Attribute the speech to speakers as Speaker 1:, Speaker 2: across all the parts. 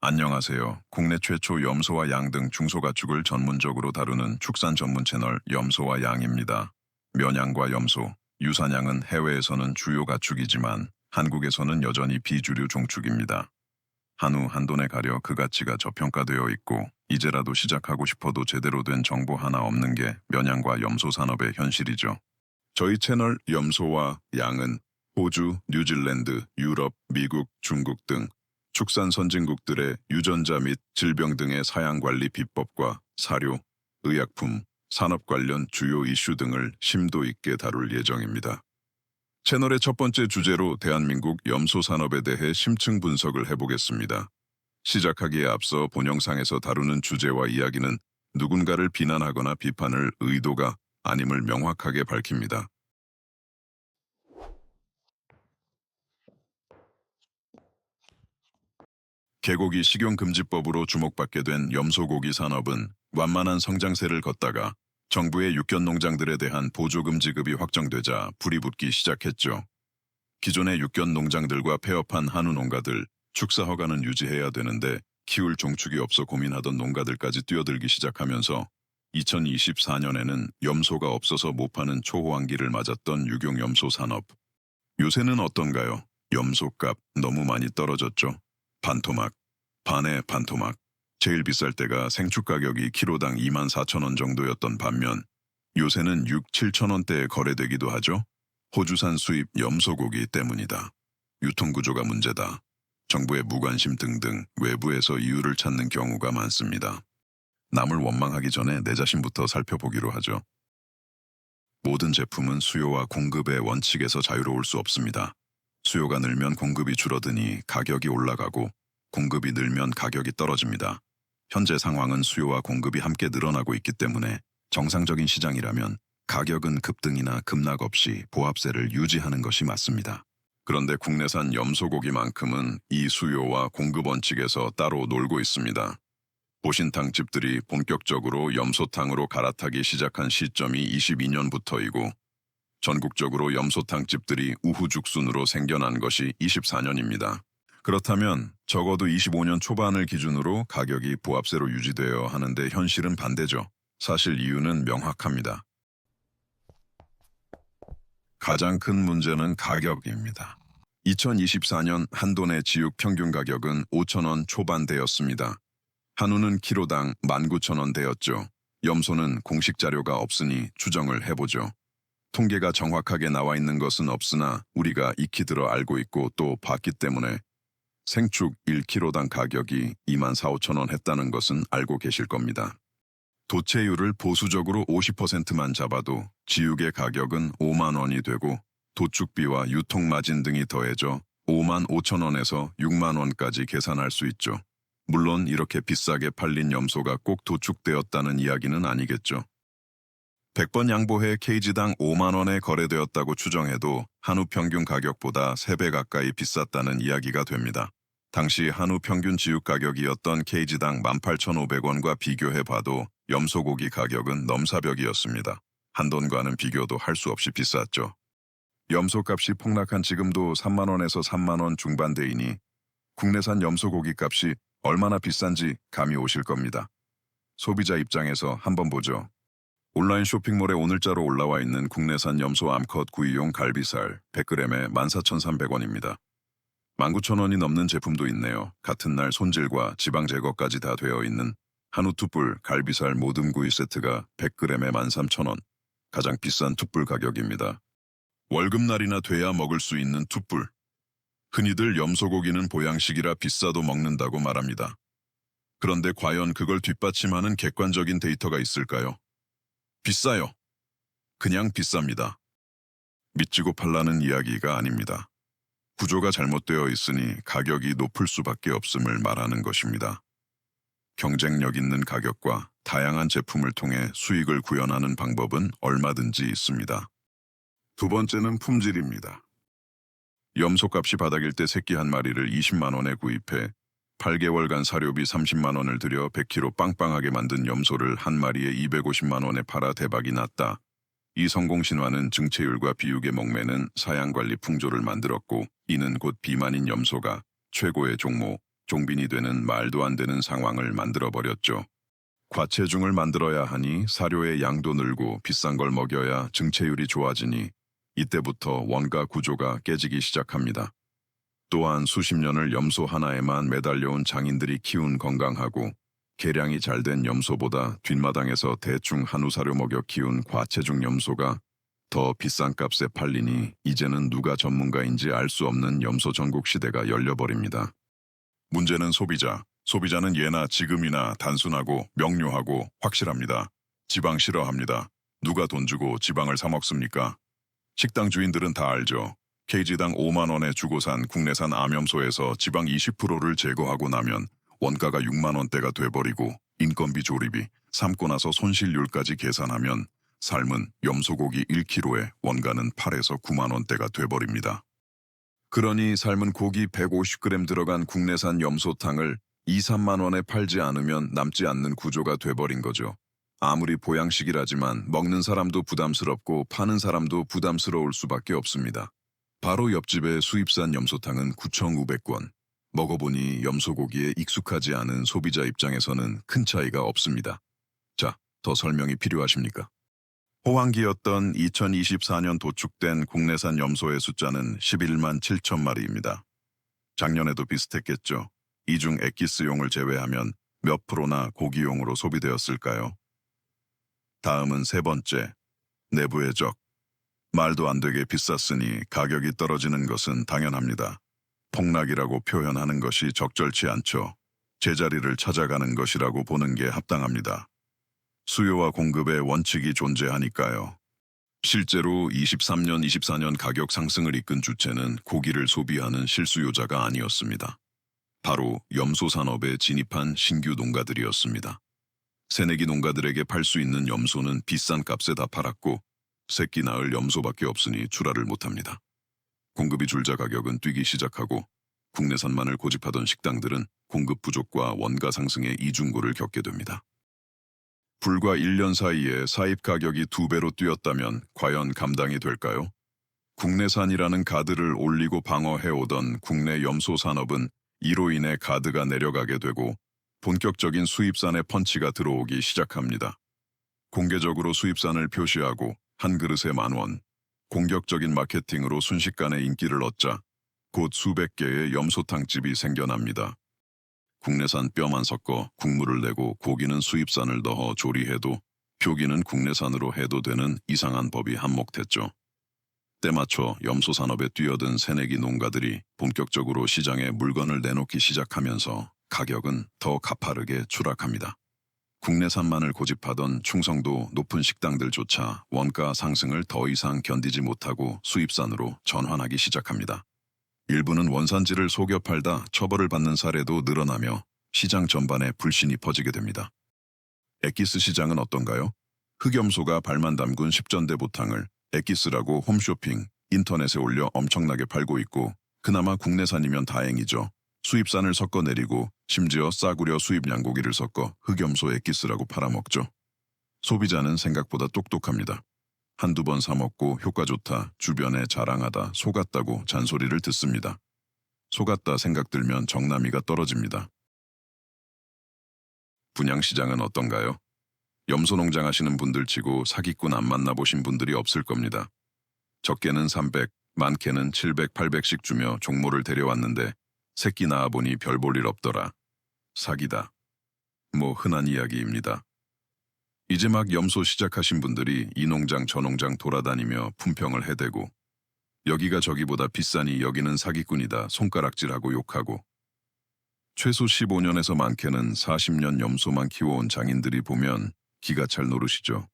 Speaker 1: 안녕하세요. 국내 최초 염소와 양 등 중소가축을 전문적으로 다루는 축산 전문 채널 염소와 양입니다. 면양과 염소, 유사냥은 해외에서는 주요 가축이지만 한국에서는 여전히 비주류 종축입니다. 한우 한돈에 가려 그 가치가 저평가되어 있고 이제라도 시작하고 싶어도 제대로 된 정보 하나 없는 게 면양과 염소 산업의 현실이죠. 저희 채널 염소와 양은 호주, 뉴질랜드, 유럽, 미국, 중국 등 축산 선진국들의 유전자 및 질병 등의 사양관리 비법과 사료, 의약품, 산업 관련 주요 이슈 등을 심도 있게 다룰 예정입니다. 채널의 첫 번째 주제로 대한민국 염소 산업에 대해 심층 분석을 해보겠습니다. 시작하기에 앞서 본 영상에서 다루는 주제와 이야기는 누군가를 비난하거나 비판할 의도가 아님을 명확하게 밝힙니다. 개고기 식용금지법으로 주목받게 된 염소고기 산업은 완만한 성장세를 걷다가 정부의 육견 농장들에 대한 보조금 지급이 확정되자 불이 붙기 시작했죠. 기존의 육견 농장들과 폐업한 한우 농가들, 축사 허가는 유지해야 되는데 키울 종축이 없어 고민하던 농가들까지 뛰어들기 시작하면서 2024년에는 염소가 없어서 못 파는 초호황기를 맞았던 유경 염소 산업. 요새는 어떤가요? 염소값 너무 많이 떨어졌죠. 반토막, 반의 반토막. 제일 비쌀 때가 생축 가격이 키로당 24,000원 정도였던 반면 요새는 6, 7,000원대에 거래되기도 하죠. 호주산 수입 염소고기 때문이다. 유통구조가 문제다. 정부의 무관심 등등 외부에서 이유를 찾는 경우가 많습니다. 남을 원망하기 전에 내 자신부터 살펴보기로 하죠. 모든 제품은 수요와 공급의 원칙에서 자유로울 수 없습니다. 수요가 늘면 공급이 줄어드니 가격이 올라가고 공급이 늘면 가격이 떨어집니다. 현재 상황은 수요와 공급이 함께 늘어나고 있기 때문에 정상적인 시장이라면 가격은 급등이나 급락 없이 보합세를 유지하는 것이 맞습니다. 그런데 국내산 염소고기만큼은 이 수요와 공급 원칙에서 따로 놀고 있습니다. 보신탕집들이 본격적으로 염소탕으로 갈아타기 시작한 시점이 22년부터이고 전국적으로 염소탕집들이 우후죽순으로 생겨난 것이 24년입니다. 그렇다면 적어도 25년 초반을 기준으로 가격이 보합세로 유지되어야 하는데 현실은 반대죠. 사실 이유는 명확합니다. 가장 큰 문제는 가격입니다. 2024년 한돈의 지육 평균 가격은 5,000원 초반대였습니다. 한우는 키로당 19,000원대였죠. 염소는 공식 자료가 없으니 추정을 해보죠. 통계가 정확하게 나와 있는 것은 없으나 우리가 익히 들어 알고 있고 또 봤기 때문에 생축 1kg당 가격이 24,000~25,000원 했다는 것은 알고 계실 겁니다. 도체율을 보수적으로 50%만 잡아도 지육의 가격은 5만 원이 되고 도축비와 유통마진 등이 더해져 55,000원에서 6만 원까지 계산할 수 있죠. 물론 이렇게 비싸게 팔린 염소가 꼭 도축되었다는 이야기는 아니겠죠. 100번 양보해 kg당 5만 원에 거래되었다고 추정해도 한우 평균 가격보다 3배 가까이 비쌌다는 이야기가 됩니다. 당시 한우 평균 지육 가격이었던 kg당 18,500원과 비교해봐도 염소고기 가격은 넘사벽이었습니다. 한돈과는 비교도 할 수 없이 비쌌죠. 염소값이 폭락한 지금도 3만 원에서 3만 원 중반대이니 국내산 염소고기 값이 얼마나 비싼지 감이 오실 겁니다. 소비자 입장에서 한번 보죠. 온라인 쇼핑몰에 오늘자로 올라와 있는 국내산 염소 암컷 구이용 갈비살 100g에 14,300원입니다. 19,000원이 넘는 제품도 있네요. 같은 날 손질과 지방 제거까지 다 되어 있는 한우 툭불 갈비살 모듬구이 세트가 100g에 13,000원. 가장 비싼 툭불 가격입니다. 월급날이나 돼야 먹을 수 있는 툭불. 흔히들 염소고기는 보양식이라 비싸도 먹는다고 말합니다. 그런데 과연 그걸 뒷받침하는 객관적인 데이터가 있을까요? 비싸요. 그냥 비쌉니다. 미치고 팔라는 이야기가 아닙니다. 구조가 잘못되어 있으니 가격이 높을 수밖에 없음을 말하는 것입니다. 경쟁력 있는 가격과 다양한 제품을 통해 수익을 구현하는 방법은 얼마든지 있습니다. 두 번째는 품질입니다. 염소값이 바닥일 때 새끼 한 마리를 20만 원에 구입해 8개월간 사료비 30만 원을 들여 100kg 빵빵하게 만든 염소를 한 마리에 250만 원에 팔아 대박이 났다. 이 성공 신화는 증체율과 비육의 목매는 사양관리 풍조를 만들었고 이는 곧 비만인 염소가 최고의 종목, 종빈이 되는 말도 안 되는 상황을 만들어버렸죠. 과체중을 만들어야 하니 사료의 양도 늘고 비싼 걸 먹여야 증체율이 좋아지니 이때부터 원가 구조가 깨지기 시작합니다. 또한 수십 년을 염소 하나에만 매달려온 장인들이 키운 건강하고 개량이 잘 된 염소보다 뒷마당에서 대충 한우 사료 먹여 키운 과체중 염소가 더 비싼 값에 팔리니 이제는 누가 전문가인지 알 수 없는 염소 전국 시대가 열려버립니다. 문제는 소비자. 소비자는 예나 지금이나 단순하고 명료하고 확실합니다. 지방 싫어합니다. 누가 돈 주고 지방을 사 먹습니까? 식당 주인들은 다 알죠. kg당 5만 원에 주고 산 국내산 암염소에서 지방 20%를 제거하고 나면 원가가 6만 원대가 돼버리고 인건비 조리비, 삶고 나서 손실률까지 계산하면 삶은 염소고기 1kg에 원가는 8에서 9만 원대가 돼버립니다. 그러니 삶은 고기 150g 들어간 국내산 염소탕을 2, 3만 원에 팔지 않으면 남지 않는 구조가 돼버린 거죠. 아무리 보양식이라지만 먹는 사람도 부담스럽고 파는 사람도 부담스러울 수밖에 없습니다. 바로 옆집의 수입산 염소탕은 9,500원. 먹어보니 염소고기에 익숙하지 않은 소비자 입장에서는 큰 차이가 없습니다. 자, 더 설명이 필요하십니까? 호황기였던 2024년 도축된 국내산 염소의 숫자는 11만 7천 마리입니다. 작년에도 비슷했겠죠. 이 중 엑기스용을 제외하면 몇 프로나 고기용으로 소비되었을까요? 다음은 세 번째, 내부의 적. 말도 안 되게 비쌌으니 가격이 떨어지는 것은 당연합니다. 폭락이라고 표현하는 것이 적절치 않죠. 제자리를 찾아가는 것이라고 보는 게 합당합니다. 수요와 공급의 원칙이 존재하니까요. 실제로 23년, 24년 가격 상승을 이끈 주체는 고기를 소비하는 실수요자가 아니었습니다. 바로 염소 산업에 진입한 신규 농가들이었습니다. 새내기 농가들에게 팔 수 있는 염소는 비싼 값에 다 팔았고 새끼 낳을 염소밖에 없으니 출하를 못합니다. 공급이 줄자 가격은 뛰기 시작하고 국내산만을 고집하던 식당들은 공급 부족과 원가 상승의 이중고를 겪게 됩니다. 불과 1년 사이에 사입 가격이 2배로 뛰었다면 과연 감당이 될까요? 국내산이라는 가드를 올리고 방어해오던 국내 염소 산업은 이로 인해 가드가 내려가게 되고 본격적인 수입산의 펀치가 들어오기 시작합니다. 공개적으로 수입산을 표시하고 한 그릇에 10,000원, 공격적인 마케팅으로 순식간에 인기를 얻자 곧 수백 개의 염소탕집이 생겨납니다. 국내산 뼈만 섞어 국물을 내고 고기는 수입산을 넣어 조리해도 표기는 국내산으로 해도 되는 이상한 법이 한몫했죠. 때맞춰 염소 산업에 뛰어든 새내기 농가들이 본격적으로 시장에 물건을 내놓기 시작하면서 가격은 더 가파르게 추락합니다. 국내산만을 고집하던 충성도 높은 식당들조차 원가 상승을 더 이상 견디지 못하고 수입산으로 전환하기 시작합니다. 일부는 원산지를 속여 팔다 처벌을 받는 사례도 늘어나며 시장 전반에 불신이 퍼지게 됩니다. 엑기스 시장은 어떤가요? 흑염소가 발만 담근 10전대 보탕을 엑기스라고 홈쇼핑, 인터넷에 올려 엄청나게 팔고 있고 그나마 국내산이면 다행이죠. 수입산을 섞어 내리고 심지어 싸구려 수입 양고기를 섞어 흑염소 엑기스라고 팔아먹죠. 소비자는 생각보다 똑똑합니다. 한두 번 사먹고 효과 좋다, 주변에 자랑하다, 속았다고 잔소리를 듣습니다. 속았다 생각 들면 정남이가 떨어집니다. 분양시장은 어떤가요? 염소 농장 하시는 분들 치고 사기꾼 안 만나보신 분들이 없을 겁니다. 적게는 300, 많게는 700, 800씩 주며 종모를 데려왔는데 새끼 낳아보니 별 볼 일 없더라. 사기다. 뭐 흔한 이야기입니다. 이제 막 염소 시작하신 분들이 이 농장 저 농장 돌아다니며 품평을 해대고 여기가 저기보다 비싸니 여기는 사기꾼이다 손가락질하고 욕하고 최소 15년에서 많게는 40년 염소만 키워온 장인들이 보면 기가 찰 노릇이죠.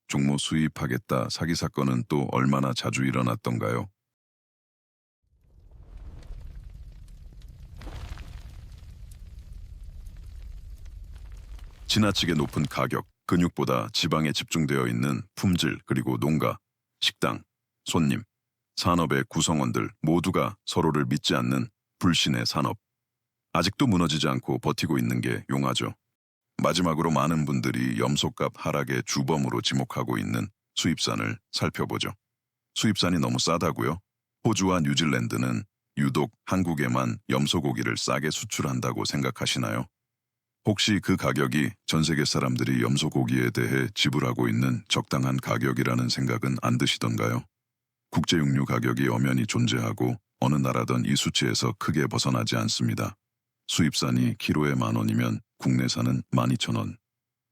Speaker 1: 종모 수입하겠다 사기 사건은 또 얼마나 자주 일어났던가요? 지나치게 높은 가격, 근육보다 지방에 집중되어 있는 품질 그리고 농가, 식당, 손님, 산업의 구성원들 모두가 서로를 믿지 않는 불신의 산업. 아직도 무너지지 않고 버티고 있는 게 용화죠. 마지막으로 많은 분들이 염소값 하락의 주범으로 지목하고 있는 수입산을 살펴보죠. 수입산이 너무 싸다고요? 호주와 뉴질랜드는 유독 한국에만 염소고기를 싸게 수출한다고 생각하시나요? 혹시 그 가격이 전 세계 사람들이 염소고기에 대해 지불하고 있는 적당한 가격이라는 생각은 안 드시던가요? 국제 육류 가격이 엄연히 존재하고 어느 나라든 이 수치에서 크게 벗어나지 않습니다. 수입산이 키로에 10,000원이면 국내산은 12,000원.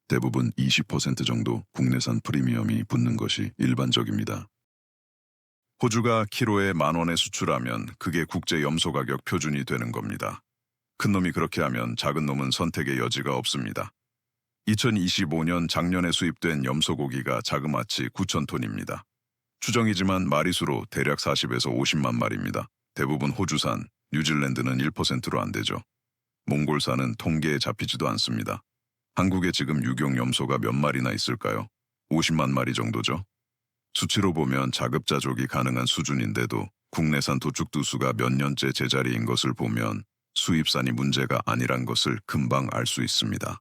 Speaker 1: 대부분 20% 정도 국내산 프리미엄이 붙는 것이 일반적입니다. 호주가 키로에 10,000원에 수출하면 그게 국제 염소 가격 표준이 되는 겁니다. 큰 놈이 그렇게 하면 작은 놈은 선택의 여지가 없습니다. 2025년 작년에 수입된 염소고기가 자그마치 9,000톤입니다. 추정이지만 마리수로 대략 40에서 50만 마리입니다. 대부분 호주산, 뉴질랜드는 1%로 안 되죠. 몽골산은 통계에 잡히지도 않습니다. 한국에 지금 유경 염소가 몇 마리나 있을까요? 50만 마리 정도죠. 수치로 보면 자급자족이 가능한 수준인데도 국내산 도축두수가 몇 년째 제자리인 것을 보면 수입산이 문제가 아니란 것을 금방 알 수 있습니다.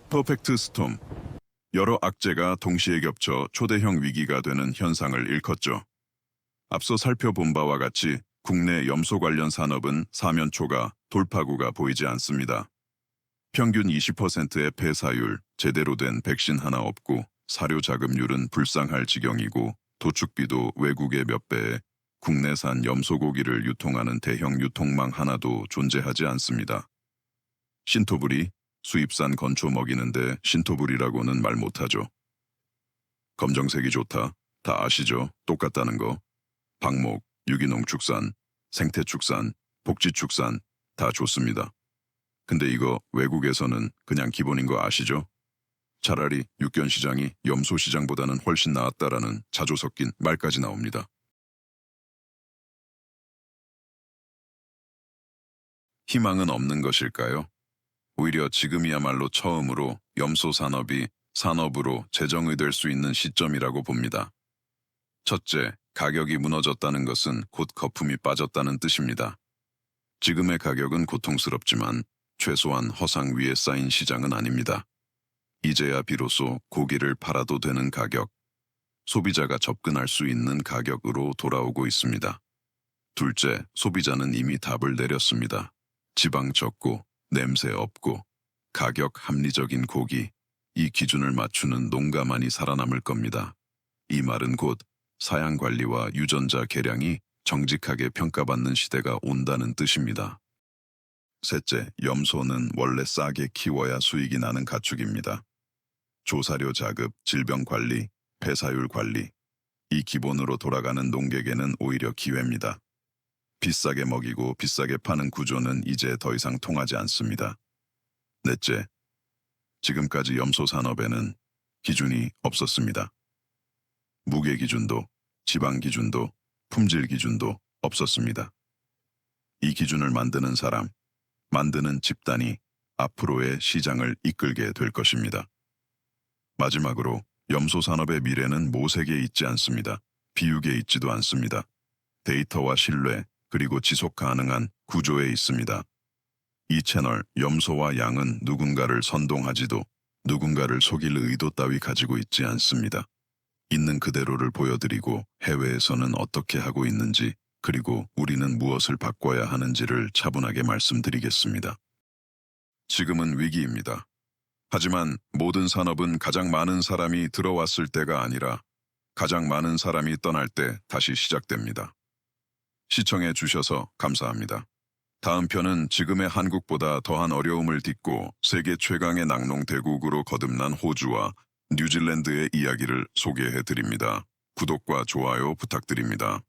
Speaker 1: 퍼펙트 스톰. 여러 악재가 동시에 겹쳐 초대형 위기가 되는 현상을 일컫죠. 앞서 살펴본 바와 같이 국내 염소 관련 산업은 사면초가 돌파구가 보이지 않습니다. 평균 20%의 폐사율, 제대로 된 백신 하나 없고 사료 자급률은 불쌍할 지경이고 도축비도 외국의 몇 배에 국내산 염소고기를 유통하는 대형 유통망 하나도 존재하지 않습니다. 신토부리, 수입산 건초 먹이는데 신토부리라고는 말 못하죠. 검정색이 좋다, 다 아시죠? 똑같다는 거. 방목, 유기농 축산, 생태 축산, 복지 축산 다 좋습니다. 근데 이거 외국에서는 그냥 기본인 거 아시죠? 차라리 육견 시장이 염소 시장보다는 훨씬 나았다라는 자조 섞인 말까지 나옵니다. 희망은 없는 것일까요? 오히려 지금이야말로 처음으로 염소 산업이 산업으로 재정의될 수 있는 시점이라고 봅니다. 첫째, 가격이 무너졌다는 것은 곧 거품이 빠졌다는 뜻입니다. 지금의 가격은 고통스럽지만 최소한 허상 위에 쌓인 시장은 아닙니다. 이제야 비로소 고기를 팔아도 되는 가격, 소비자가 접근할 수 있는 가격으로 돌아오고 있습니다. 둘째, 소비자는 이미 답을 내렸습니다. 지방 적고 냄새 없고 가격 합리적인 고기, 이 기준을 맞추는 농가만이 살아남을 겁니다. 이 말은 곧 사양 관리와 유전자 개량이 정직하게 평가받는 시대가 온다는 뜻입니다. 셋째, 염소는 원래 싸게 키워야 수익이 나는 가축입니다. 조사료 자급, 질병 관리, 폐사율 관리, 이 기본으로 돌아가는 농객에는 오히려 기회입니다. 비싸게 먹이고 비싸게 파는 구조는 이제 더 이상 통하지 않습니다. 넷째, 지금까지 염소 산업에는 기준이 없었습니다. 무게 기준도, 지방 기준도, 품질 기준도 없었습니다. 이 기준을 만드는 사람, 만드는 집단이 앞으로의 시장을 이끌게 될 것입니다. 마지막으로 염소 산업의 미래는 모색에 있지 않습니다. 비육에 있지도 않습니다. 데이터와 신뢰, 그리고 지속 가능한 구조에 있습니다. 이 채널 염소와 양은 누군가를 선동하지도 누군가를 속일 의도 따위 가지고 있지 않습니다. 있는 그대로를 보여드리고 해외에서는 어떻게 하고 있는지 그리고 우리는 무엇을 바꿔야 하는지를 차분하게 말씀드리겠습니다. 지금은 위기입니다. 하지만 모든 산업은 가장 많은 사람이 들어왔을 때가 아니라 가장 많은 사람이 떠날 때 다시 시작됩니다. 시청해 주셔서 감사합니다. 다음 편은 지금의 한국보다 더한 어려움을 딛고 세계 최강의 낙농 대국으로 거듭난 호주와 뉴질랜드의 이야기를 소개해 드립니다. 구독과 좋아요 부탁드립니다.